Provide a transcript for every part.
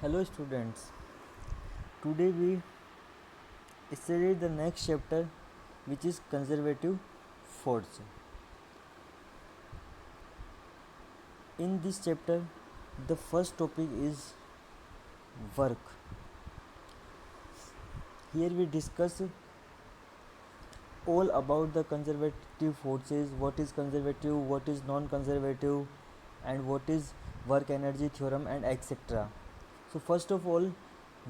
Hello students, today we study the next chapter which is conservative force. In this chapter the first topic is work. Here we discuss all about the conservative forces, what is conservative, what is non-conservative and what is work energy theorem and etc. So first of all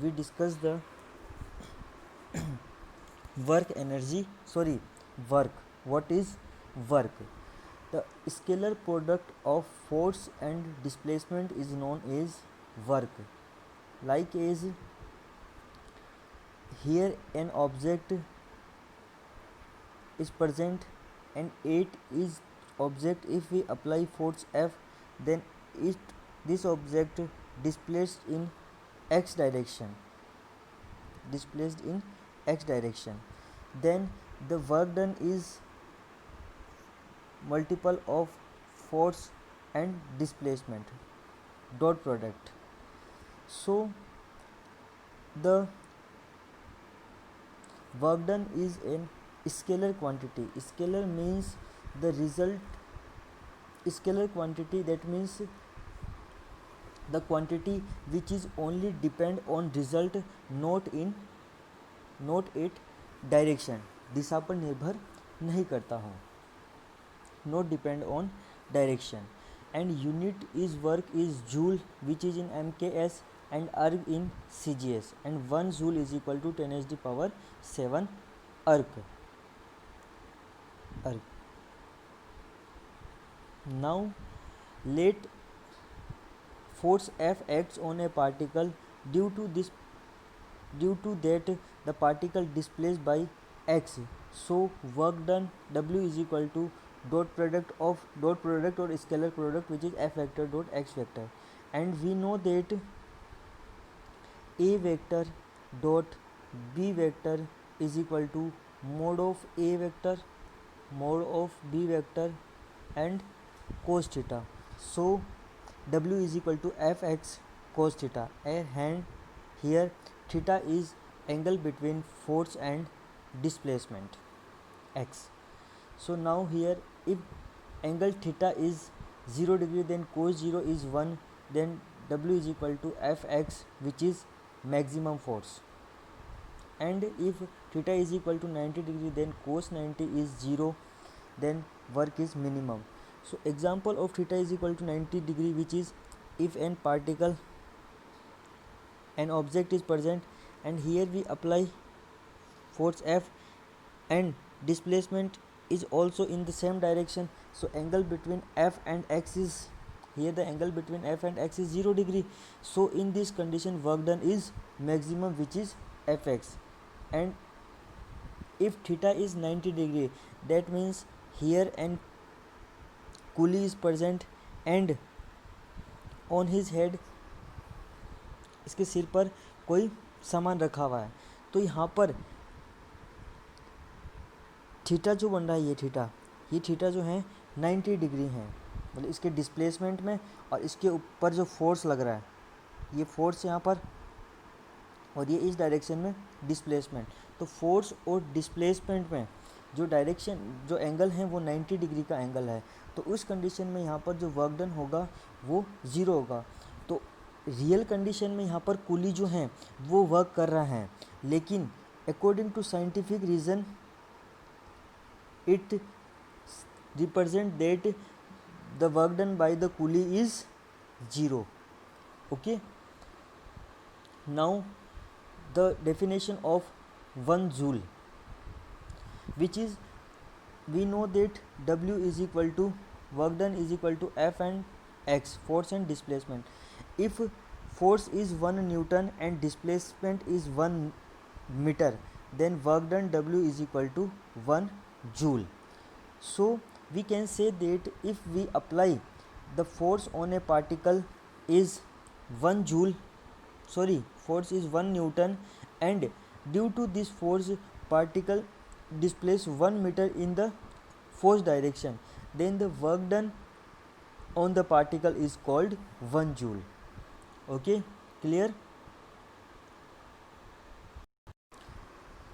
we discuss the work. What is work? The scalar product of force and displacement is known as work. Like as here an object is present and it is object. If we apply force F, then this object displaced in x direction, then the work done is multiple of force and displacement dot product. So the work done is an scalar quantity. Scalar means the result. Scalar quantity, that means the quantity which is only depend on result, not it direction. दिशा पर निर्भर नहीं करता हो, not depend on direction. And unit is work is joule, which is in MKS and erg in CGS, and 1 joule is equal to 10 to the power 7 erg. Now let force F acts on a particle. Due to that the particle displaced by x, so work done W is equal to dot product or scalar product, which is F vector dot x vector. And we know that A vector dot B vector is equal to mod of A vector mod of B vector and cos theta. So W is equal to Fx cos theta, and here theta is angle between force and displacement x. So now here if angle theta is 0 degree, then cos 0 is 1, then W is equal to Fx, which is maximum force. And if theta is equal to 90 degree, then cos 90 is 0, then work is minimum. So example of theta is equal to 90 degree, which is if an object is present and here we apply force F and displacement is also in the same direction. So angle between F and X is, here the angle between F and X is 0 degree. So in this condition work done is maximum, which is Fx. And if theta is 90 degree, that means here an coolie is present and on his head, इसके सिर पर कोई सामान रखा हुआ है. तो यहाँ पर थीटा जो बन रहा है, ये थीटा जो है 90 डिग्री है, मतलब इसके डिस्प्लेसमेंट में, और इसके ऊपर जो फोर्स लग रहा है, ये फोर्स यहाँ पर, और ये इस डायरेक्शन में डिस्प्लेसमेंट. तो फोर्स और डिस्प्लेसमेंट में जो डायरेक्शन, जो एंगल है वो 90 डिग्री का एंगल है. तो उस कंडीशन में यहाँ पर जो वर्क डन होगा वो 0 होगा. तो रियल कंडीशन में यहाँ पर कूली जो है वो वर्क कर रहा है, लेकिन according to scientific reason it represent that the work done by the coolie is 0. Okay, now the definition of 1 joule, which is, we know that W is equal to work done is equal to F and X, force and displacement. If force is 1 Newton and displacement is 1 meter, then work done W is equal to 1 joule. So we can say that if we apply the force on a particle is 1 joule, force is 1 Newton, and due to this force particle displace 1 meter in the force direction, then the work done on the particle is called 1 joule. Okay, clear?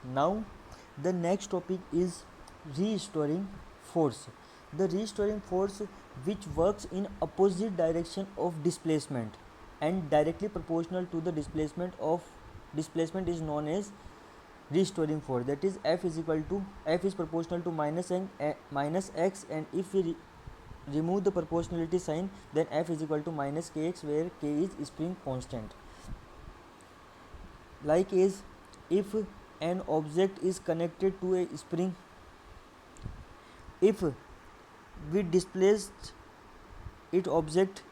Now the next topic is restoring force. The restoring force which works in opposite direction of displacement and directly proportional to the displacement is known as restoring force. That is F is proportional to minus x, and if we remove the proportionality sign, then F is equal to minus kx, where k is spring constant. Like is, if an object is connected to a spring, if we displaced it object,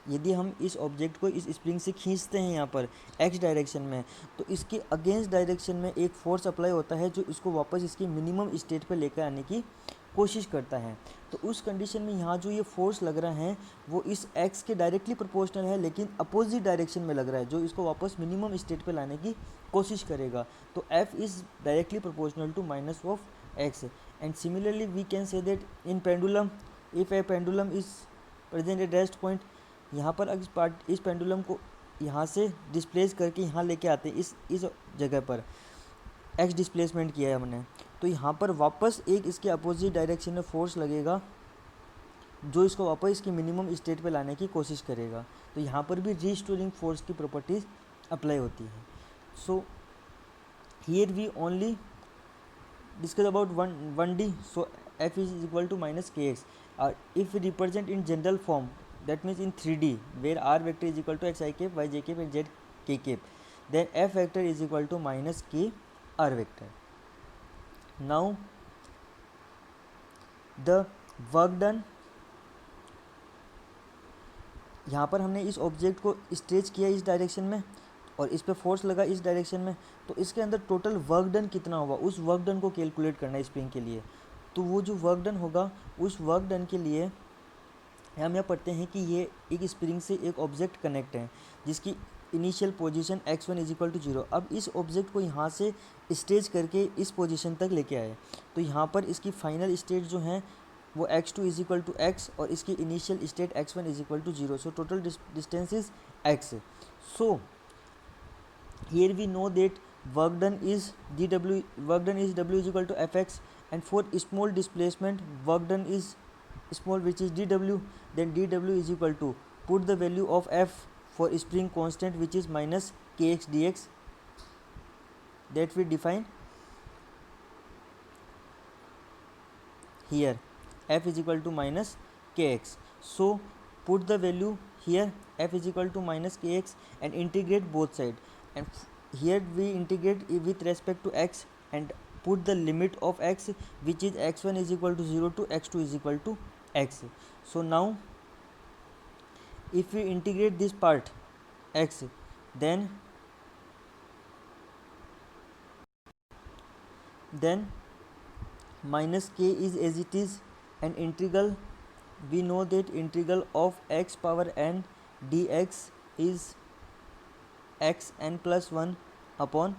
यदि हम इस object को इस spring से खींचते हैं यहाँ पर एक्स डायरेक्शन में, तो इसके अगेंस्ट डायरेक्शन में एक फोर्स अप्लाई होता है जो इसको वापस इसकी मिनिमम स्टेट पर लेकर आने की कोशिश करता है। तो उस कंडीशन में यहाँ जो ये फोर्स लग रहा है वो इस एक्स के डायरेक्टली प्रोपोर्शनल है, लेकिन अपोजिट डायरेक्शन में लग रहा है जो इसको वापस मिनिमम स्टेट पे लाने की कोशिश करेगा। तो F is directly proportional to minus of x. And similarly we can say that in pendulum, if a pendulum is present at rest point, यहाँ पर इस पेंडुलम को यहाँ से डिस्प्लेस करके यहाँ लेके आते हैं, इस जगह पर एक्स डिस्प्लेसमेंट किया है हमने, तो यहाँ पर वापस एक इसके अपोजिट डायरेक्शन में फोर्स लगेगा जो इसको वापस इसकी मिनिमम स्टेट पे लाने की कोशिश करेगा। तो यहाँ पर भी रिस्टोरिंग फोर्स की प्रॉपर्टीज अप्लाई होती है। So here we only discuss about 1D. So F is equal to minus kx. If we represent in general form, that means in 3D, where r vector is equal to xi cap, yj cap and zk cap, then F vector is equal to minus k r vector. Now the work done, यहाँ पर हमने इस object को stretch किया इस direction में और इस पे फोर्स लगा इस डायरेक्शन में, तो इसके अंदर टोटल वर्क डन कितना होगा उस वर्क डन को कैलकुलेट करना है स्प्रिंग के लिए। तो वो जो वर्क डन होगा उस वर्क डन के लिए हम यह पढ़ते हैं कि ये एक स्प्रिंग से एक ऑब्जेक्ट कनेक्ट है जिसकी initial position x1 is equal to 0। अब इस ऑब्जेक्ट को यहाँ से स्ट्रेच करके इस पोजीशन तक लेके आए, तो यहाँ पर इसकी फाइनल स्टेट जो है वो x2 is equal to x और इसकी initial state x1 is equal to 0। So total distance is x। So here we know that work done is w is equal to fx, and for small displacement work done is small, which is dw, then dw is equal to, put the value of f for spring constant which is minus kx dx that we define here, f is equal to minus kx. So put the value here, f is equal to minus kx, and integrate both side, and here we integrate with respect to x and put the limit of x which is x1 is equal to 0 to x2 is equal to x. So now if we integrate this part x, then minus k is as it is, and integral, we know that integral of x power n dx is x n plus 1 upon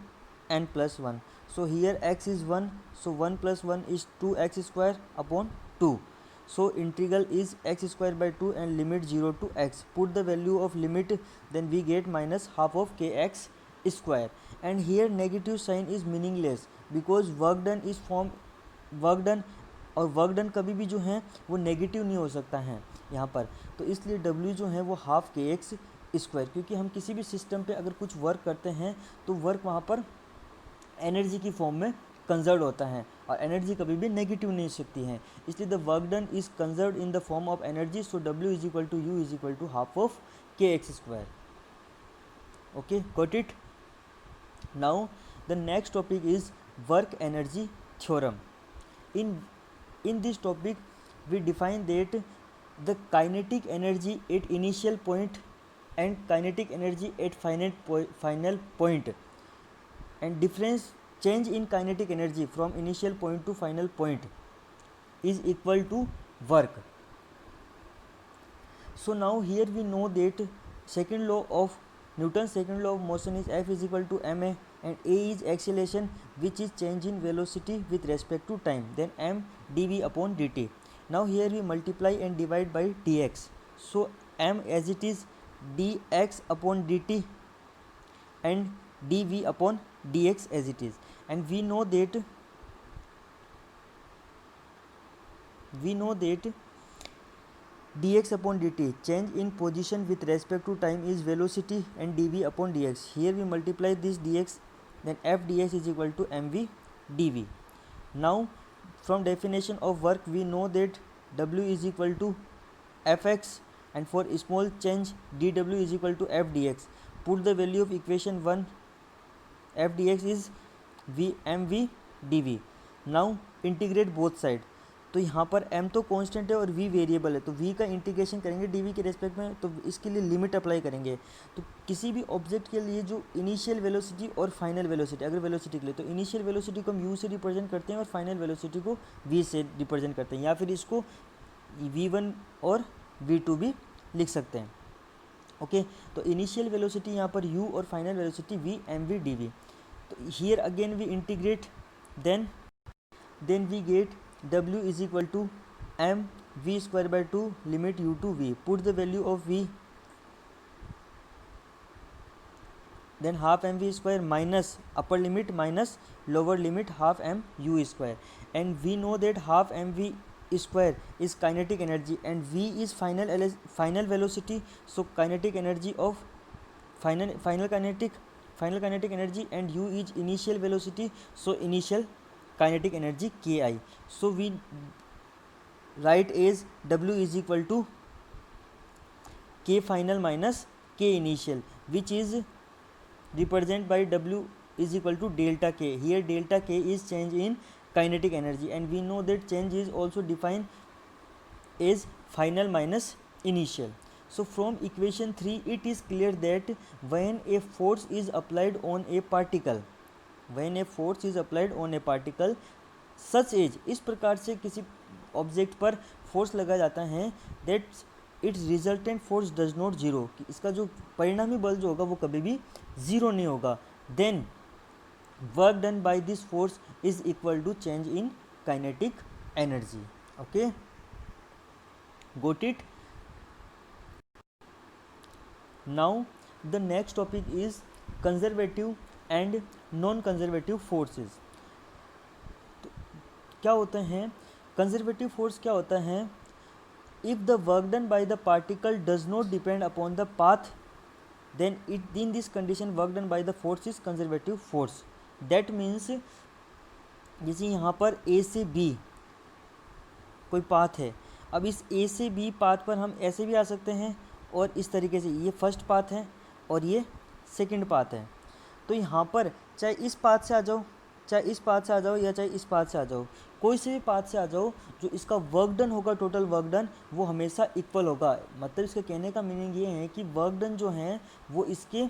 n plus 1. So here x is 1, so 1 plus 1 is 2x square upon 2. So integral is x square by 2 and limit 0 to x. Put the value of limit, then we get minus half of kx square. And here negative sign is meaningless because work done is form work done, और work done कभी भी जो है वो negative नहीं हो सकता है यहाँ पर, तो इसलिए W जो है वो हाफ के एक्स स्क्वायर, क्योंकि हम किसी भी सिस्टम पे अगर कुछ वर्क करते हैं तो वर्क वहाँ पर एनर्जी की फॉर्म में कंजर्व होता है और एनर्जी कभी भी नेगेटिव नहीं हो सकती है, इसलिए the work done is conserve in the form of energy. So W is equal to U is equal to half of K X square. Okay, got it. Now the next topic is work energy theorem. In this topic we define that the kinetic energy at initial point and kinetic energy at final point, and difference change in kinetic energy from initial point to final point is equal to work. So now here we know that second law of Newton's second law of motion is F is equal to ma, and a is acceleration which is change in velocity with respect to time, then m dv upon dt. Now here we multiply and divide by dx, so m as it is dx upon dt and dv upon dx as it is, and we know that dx upon dt, change in position with respect to time, is velocity, and dv upon dx. Here we multiply this dx, then f dx is equal to mv dv. Now from definition of work we know that w is equal to fx, and for small change dw is equal to f dx. Put the value of equation 1, f dx is v mv dv. Now integrate both side, तो यहाँ पर m तो constant है और v variable है, तो v का integration करेंगे dv के रेस्पेक्ट में, तो इसके लिए लिमिट अप्लाई करेंगे। तो किसी भी ऑब्जेक्ट के लिए जो इनिशियल वेलोसिटी और फाइनल वेलोसिटी, अगर वेलोसिटी के लिए तो इनिशियल वेलोसिटी को हम u से रिप्रेजेंट करते हैं और फाइनल वेलोसिटी को v से रिप्रेजेंट करते हैं, या फिर इसको v1 और v2 भी लिख सकते हैं। ओके, तो इनिशियल वेलोसिटी यहाँ पर u और final velocity v mv dv। तो here again we integrate, then we get w is equal to m v square by 2 limit u to v. Put the value of v, then half mv square minus upper limit minus lower limit half m u square, and we know that half mv square is kinetic energy and v is final velocity, so kinetic energy of final kinetic energy, and u is initial velocity, so initial kinetic energy ki. So we write as w is equal to k final minus k initial, which is represented by w is equal to delta k. Here delta k is change in kinetic energy, and we know that change is also defined as final minus initial. So from equation 3 it is clear that when a force is applied on a particle, such as, इस प्रकार से किसी object पर force लगा जाता है, that it's resultant force does not zero, कि इसका जो परिणामी बल जो होगा वो कभी भी ज़ीरो नहीं होगा, then work done by this force is equal to change in kinetic energy. Okay, got it. Now the next topic is conservative and non conservative forces. तो क्या होते हैं कंजर्वेटिव फोर्स? क्या होता है? If the work done by the particle does not depend upon the path, then it in this condition work done by the force is conservative force. That means जैसे यहाँ पर ए से बी कोई path है, अब इस ए से बी पाथ पर हम ऐसे भी आ सकते हैं और इस तरीके से, ये फर्स्ट पाथ है और ये सेकंड पाथ है. तो यहाँ पर चाहे इस पाथ से आ जाओ, चाहे इस पाथ से आ जाओ, या चाहे इस पाथ से आ जाओ, कोई से भी पाथ से आ जाओ, जो इसका वर्क डन होगा, टोटल वर्क डन, वो हमेशा इक्वल होगा. मतलब इसके कहने का मीनिंग ये है कि वर्क डन जो है वो इसके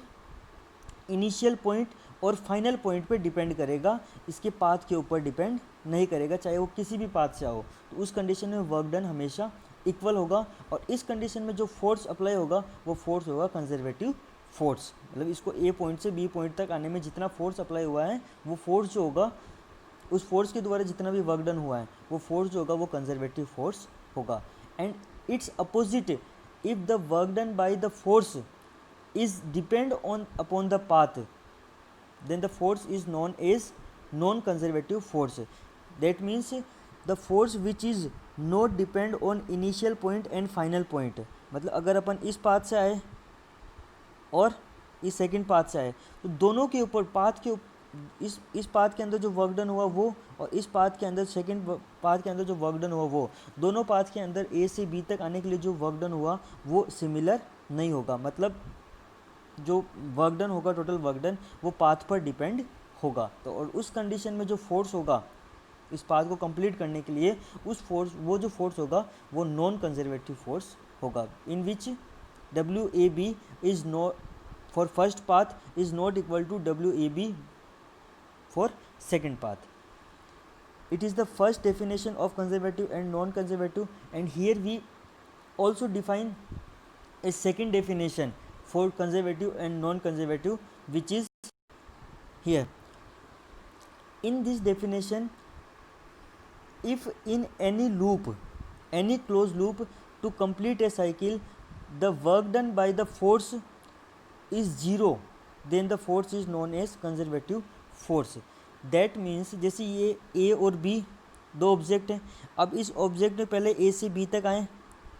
इनिशियल पॉइंट और फाइनल पॉइंट पे डिपेंड करेगा, इसके पाथ के ऊपर डिपेंड नहीं करेगा, चाहे वो किसी भी पाथ से आओ. तो उस कंडीशन में वर्क डन हमेशा इक्वल होगा, और इस कंडीशन में जो फोर्स अप्लाई होगा वो फोर्स होगा कंजर्वेटिव फोर्स. मतलब इसको ए पॉइंट से बी पॉइंट तक आने में जितना फोर्स अप्लाई हुआ है वो फोर्स जो होगा, उस फोर्स के द्वारा जितना भी वर्क डन हुआ है वो फोर्स जो होगा वो कंजर्वेटिव फोर्स होगा. And it's opposite, if the work done by the force is depend on upon the path, then the force is known as non-conservative force. That means the force which is not depend on initial point and final point. मतलब अगर अपन इस path से आए और इस second path से आए, तो दोनों के ऊपर पाथ के इस पाथ के अंदर जो वर्क डन हुआ वो, और इस पाथ के अंदर सेकंड पाथ के अंदर जो वर्क डन हुआ वो, दोनों पाथ के अंदर ए से बी तक आने के लिए जो वर्क डन हुआ वो सिमिलर नहीं होगा. मतलब जो वर्क डन होगा, टोटल वर्क डन, वो पाथ पर डिपेंड होगा. तो और उस कंडीशन में जो फोर्स होगा इस पाथ को कंप्लीट करने के लिए, वो जो फोर्स होगा वो नॉन कंजर्वेटिव फोर्स होगा, in which W A B is not for first path is not equal to W A B for second path. It is the first definition of conservative and non conservative, and here we also define a second definition for conservative and non-conservative, which is here. In this definition, if in any loop, any closed loop, to complete a cycle, the work done by the force is zero, then the force is known as conservative force. That means जैसे ये ए और B दो object हैं, अब इस object में पहले ए से बी तक आए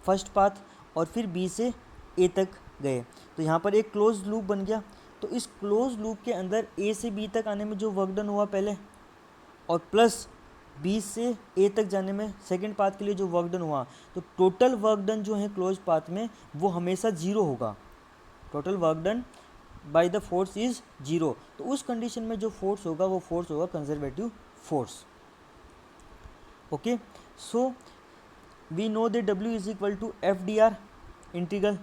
फर्स्ट पाथ, और फिर बी से ए तक गए, तो यहाँ पर एक क्लोज लूप बन गया। तो इस क्लोज लूप के अंदर ए से बी तक आने में जो वर्क डन हुआ पहले, और प्लस बी से ए तक जाने में सेकंड पाथ के लिए जो वर्क डन हुआ, तो टोटल वर्क डन जो है क्लोज पाथ में वो हमेशा जीरो होगा। Total work done by the force is zero. तो उस कंडीशन में जो फोर्स होगा वो फोर्स होगा conservative force. Okay, so we know that W is equal to F D R integral,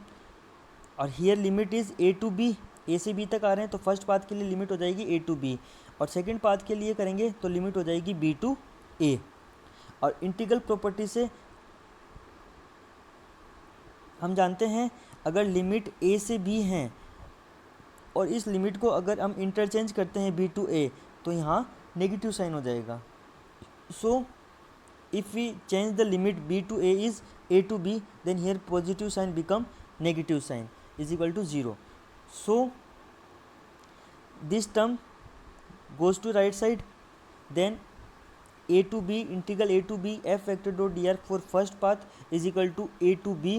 और here limit is A to B, A से B तक आ रहे हैं तो फर्स्ट पाथ के लिए लिमिट हो जाएगी ए टू बी, और सेकंड पाथ के लिए करेंगे तो लिमिट हो जाएगी बी टू ए। और इंटीग्रल प्रॉपर्टी से हम जानते हैं अगर लिमिट ए से बी हैं और इस लिमिट को अगर हम इंटरचेंज करते हैं बी टू ए, तो यहाँ नेगेटिव साइन हो जाएगा। सो if we change the limit b to a is a to b, then here positive sign become negative sign is equal to 0. So this term goes to right side, then a to b integral a to b f vector dot dr for first path is equal to a to b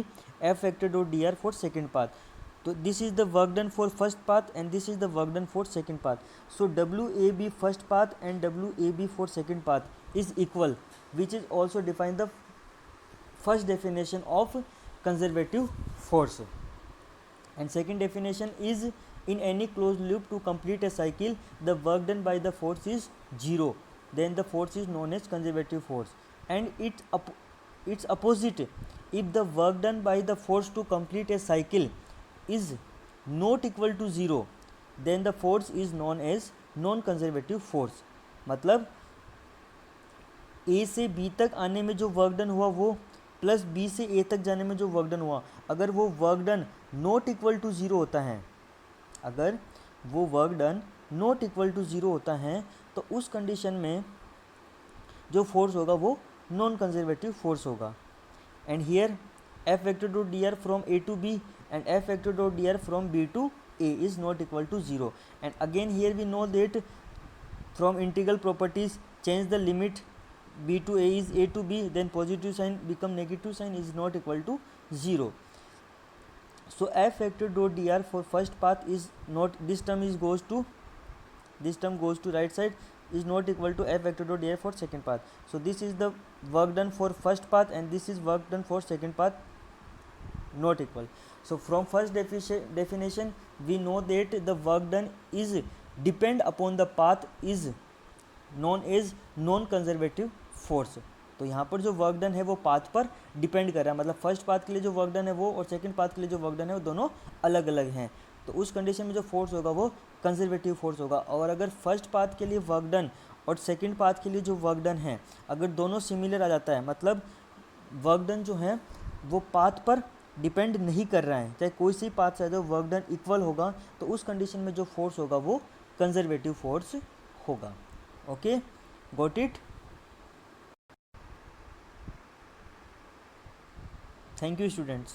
f vector dot dr for second path. So this is the work done for first path and this is the work done for second path. So WAB first path and WAB for second path is equal, which is also define the first definition of conservative force. And second definition is in any closed loop to complete a cycle the work done by the force is 0, then the force is known as conservative force. And its opposite, if the work done by the force to complete a cycle is not equal to 0, then the force is known as non conservative force. मतलब ए से B तक आने में जो work done हुआ वो plus B से ए तक जाने में जो वर्क डन हुआ, अगर वो work done not equal to zero होता है, अगर वो work done not equal to zero होता है, तो उस कंडीशन में जो फोर्स होगा वो नॉन कंजर्वेटिव फोर्स होगा। And here F vector dot D R from A to B and F vector dot D R from B to A is not equal to zero. And again here we know that from integral properties change the limit b to a is a to b, then positive sign become negative sign is not equal to 0. So f vector dot dr for first path is not, this term goes to right side, is not equal to f vector dot dr for second path. So this is the work done for first path and this is work done for second path, not equal. So from first definition we know that the work done is depend upon the path is known as non conservative force. तो यहाँ पर जो work done है वो path पर depend कर रहा है, मतलब फर्स्ट पाथ के लिए जो वर्क डन है वो और सेकंड पाथ के लिए जो वर्क डन है वो दोनों अलग अलग हैं। तो उस कंडीशन में जो फोर्स होगा वो कंजर्वेटिव फोर्स होगा। और अगर फर्स्ट पाथ के लिए वर्क डन और सेकंड पाथ के लिए जो वर्क डन है अगर दोनों सिमिलर आ जाता है, मतलब वर्क डन जो है वो पाथ पर डिपेंड नहीं कर रहा है, चाहे कोई सी पाथ से जो वर्क डन इक्वल होगा, तो उस कंडीशन में जो फोर्स होगा वो कंजर्वेटिव फोर्स होगा। Okay, got it? Thank you students.